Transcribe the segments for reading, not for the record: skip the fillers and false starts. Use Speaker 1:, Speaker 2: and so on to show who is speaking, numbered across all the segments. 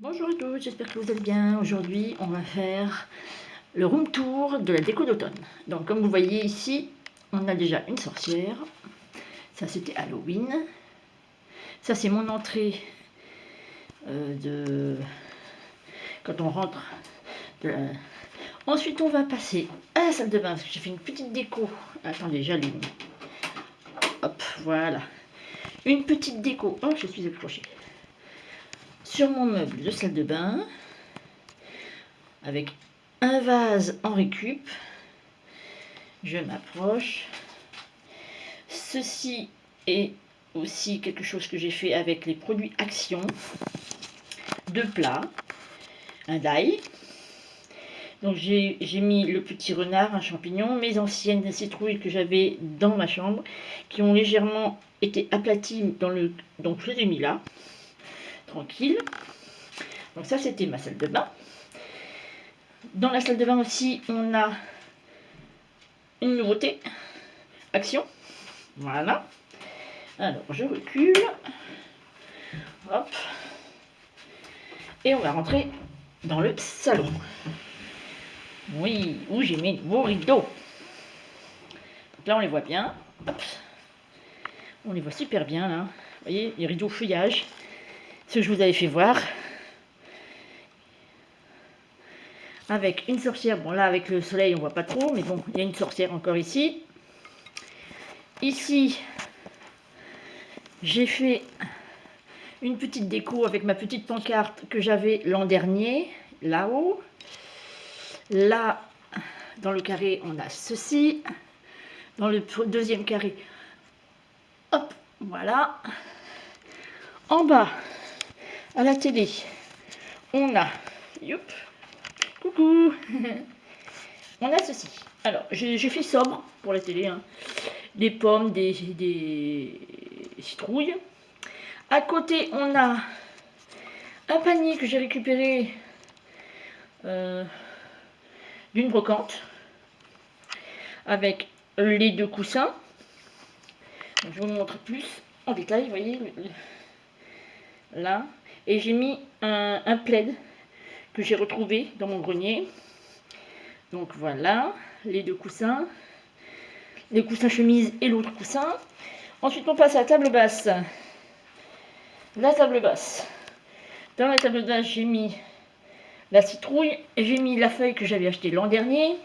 Speaker 1: Bonjour à tous, j'espère que vous allez bien. Aujourd'hui, on va faire le room tour de la déco d'automne. Donc, comme vous voyez ici, on a déjà une sorcière. Ça, c'était Halloween. Ça, c'est mon entrée de quand on rentre. Ensuite, on va passer à la salle de bain. J'ai fait une petite déco. Attendez, j'allume. Hop, voilà. Une petite déco. Oh, je suis accrochée. Sur mon meuble de salle de bain. Avec un vase en récup. Je m'approche. Ceci est aussi quelque chose que j'ai fait avec les produits Action. Deux plats, un d'ail. Donc j'ai mis le petit renard, un champignon, mes anciennes citrouilles que j'avais dans ma chambre, qui ont légèrement été aplaties donc je les ai mis là, tranquille. Donc ça c'était ma salle de bain. Dans la salle de bain aussi, on a une nouveauté, Action. Voilà. Alors je recule. Hop. Et on va rentrer dans le salon. Oui, où j'ai mis de beaux rideaux. Donc là, on les voit bien. Hop. On les voit super bien, là. Vous voyez, les rideaux feuillage. Ce que je vous avais fait voir. Avec une sorcière. Bon, là, avec le soleil, on voit pas trop. Mais bon, il y a une sorcière encore ici. Ici, j'ai fait une petite déco avec ma petite pancarte que j'avais l'an dernier. Là-haut. Là, dans le carré, on a ceci. Dans le deuxième carré, hop, voilà. En bas, à la télé, on a, youp, coucou, on a ceci. Alors, j'ai fait sobre pour la télé, hein. Des pommes, des citrouilles. À côté, on a un panier que j'ai récupéré d'une brocante avec les deux coussins. Donc, je vous montre plus en détail, vous voyez, là. Et j'ai mis un plaid que j'ai retrouvé dans mon grenier. Donc voilà, les deux coussins. Les coussins chemise et l'autre coussin. Ensuite, on passe à la table basse. La table basse. Dans la table basse, j'ai mis la citrouille. J'ai mis la feuille que j'avais achetée l'an dernier.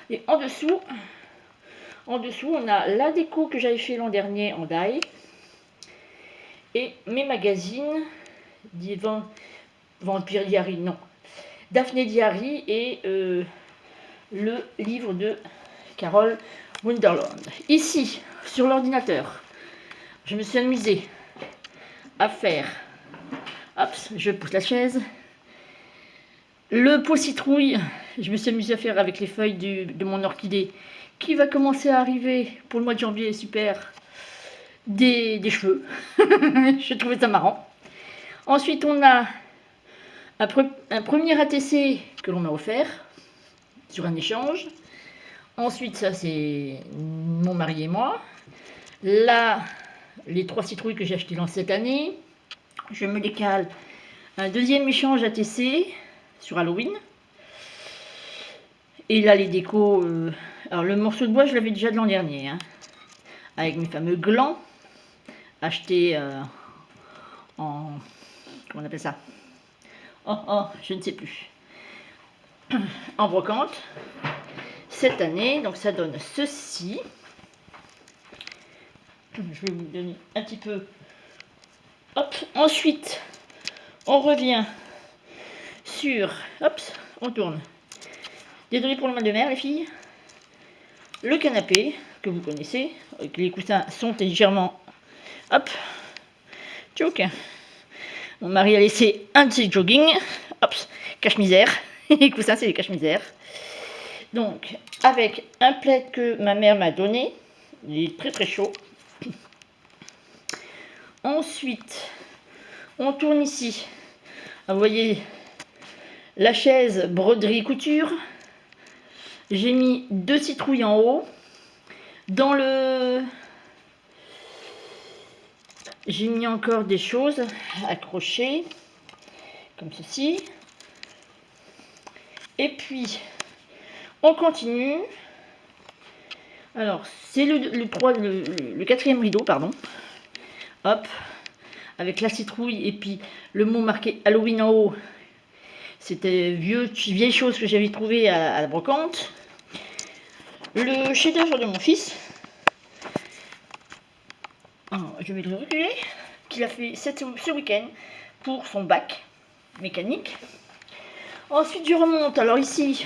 Speaker 1: Et en dessous, on a la déco que j'avais fait l'an dernier en die. Et mes magazines d'Ivan Vampire Diary, non. Daphné Diary et le livre de Carol Wonderland. Ici, sur l'ordinateur, je me suis amusée à faire, hop, je pousse la chaise, le pot citrouille, je me suis amusée à faire avec les feuilles de mon orchidée qui va commencer à arriver pour le mois de janvier, super, des cheveux. Je trouvais ça marrant. Ensuite, on a un premier ATC que l'on m'a offert sur un échange. Ensuite, ça c'est mon mari et moi. Là, les 3 citrouilles que j'ai achetées dans cette année. Je me décale un deuxième échange ATC sur Halloween. Et là, les décos. Alors, le morceau de bois, je l'avais déjà de l'an dernier. Hein, avec mes fameux glands achetés en. Comment on appelle ça? Oh, je ne sais plus. En brocante. Cette année, donc ça donne ceci. Je vais vous donner un petit peu. Hop. Ensuite, on revient sur. Hop, on tourne. Désolée pour le mal de mer, les filles. Le canapé, que vous connaissez. Les coussins sont légèrement. Hop. Tchouk. Mon mari a laissé un de ses jogging. Hop. Cache-misère. Les coussins, c'est les cache-misère. Donc, avec un plaid que ma mère m'a donné. Il est très très chaud. Ensuite, on tourne ici. Vous voyez la chaise broderie couture. J'ai mis 2 citrouilles en haut. Dans le... J'ai mis encore des choses accrochées. comme ceci. Et puis, on continue. Alors, c'est le quatrième rideau, pardon. Hop, avec la citrouille et puis le mot marqué Halloween en haut. C'était vieille chose que j'avais trouvé à la brocante. Le chef-d'œuvre de mon fils. Alors, je vais le reculer. Qu'il a fait ce week-end pour son bac mécanique. Ensuite, je remonte. Alors ici,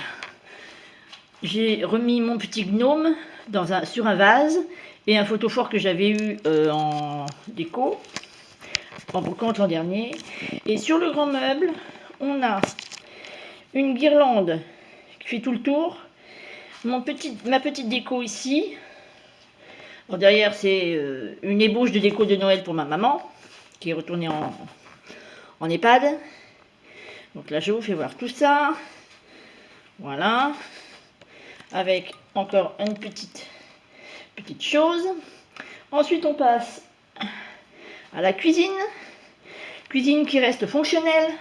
Speaker 1: j'ai remis mon petit gnome sur un vase et un photophore que j'avais eu en déco, en brocante l'an dernier. Et sur le grand meuble, on a une guirlande qui fait tout le tour. Ma petite déco ici. Alors derrière, c'est une ébauche de déco de Noël pour ma maman, qui est retournée en EHPAD. Donc là, je vous fais voir tout ça. Voilà. Avec encore une petite chose. Ensuite, on passe à la cuisine. Cuisine qui reste fonctionnelle.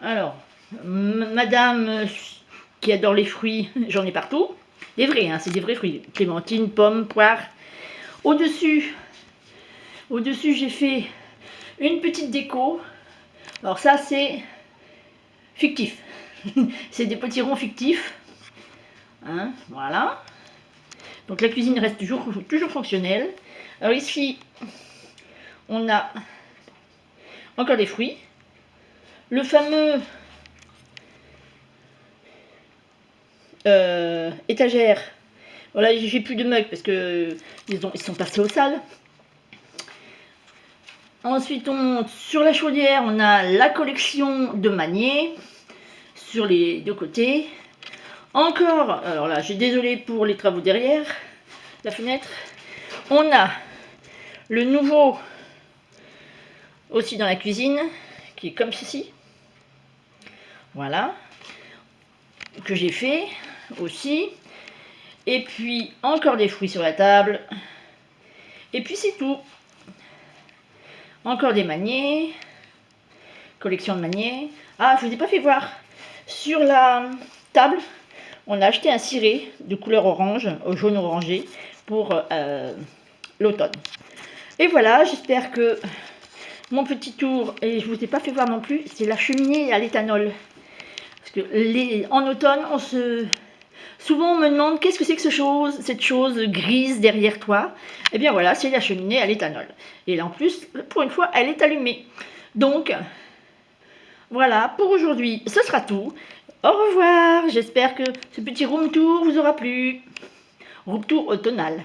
Speaker 1: Alors, madame qui adore les fruits, j'en ai partout. Des vrais, hein, c'est des vrais fruits. Clémentine, pommes, poires. Au-dessus, j'ai fait une petite déco. Alors ça, c'est fictif. C'est des petits ronds fictifs. Hein, voilà. Donc la cuisine reste toujours fonctionnelle. Alors ici, on a encore des fruits. Le fameux étagère. Voilà, j'ai plus de mugs parce que ils sont passés aux salles. Ensuite, on monte sur la chaudière. On a la collection de maniers sur les deux côtés. Encore, alors là, je suis désolée pour les travaux derrière la fenêtre. On a le nouveau aussi dans la cuisine, qui est comme ceci. Voilà. Que j'ai fait aussi. Et puis, encore des fruits sur la table. Et puis, c'est tout. Encore des maniers. Collection de maniers. Ah, je vous ai pas fait voir. Sur la table, on a acheté un ciré de couleur orange, au jaune orangé, pour l'automne. Et voilà, j'espère que mon petit tour, et je ne vous ai pas fait voir non plus, c'est la cheminée à l'éthanol. Parce que en automne, souvent on me demande qu'est-ce que c'est que cette chose grise derrière toi. Et bien voilà, c'est la cheminée à l'éthanol. Et là en plus, pour une fois, elle est allumée. Donc, voilà, pour aujourd'hui, ce sera tout. Au revoir, j'espère que ce petit room tour vous aura plu. Room tour automnal.